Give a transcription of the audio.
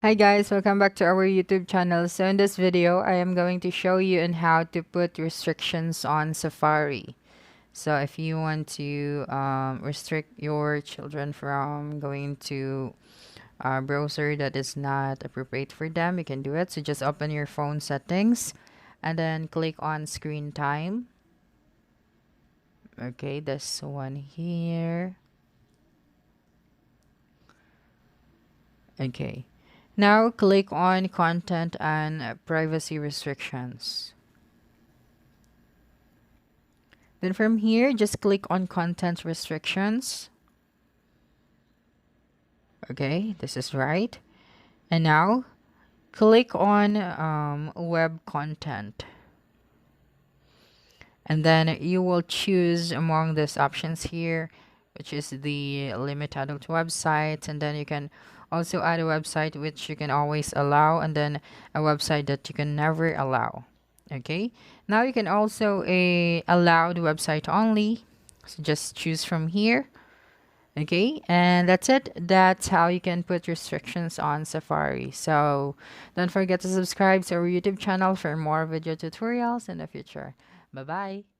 Hi guys, welcome back to our YouTube channel. So in this video, I am going to show you on how to put restrictions on Safari. So if you want to restrict your children from going to a browser that is not appropriate for them, you can do it. So just open your phone settings and then click on screen time. Okay, this one here. Okay. Now click on content and privacy restrictions. Then from here, just click on content restrictions. Okay, this is right. And now click on web content. And then you will choose among these options here, which is the limit adult websites. And then you can also add a website which you can always allow, and then a website that you can never allow. Okay, now you can also allow the website only. So just choose from here. Okay, and that's it. That's how you can put restrictions on Safari. So don't forget to subscribe to our YouTube channel for more video tutorials in the future. Bye bye.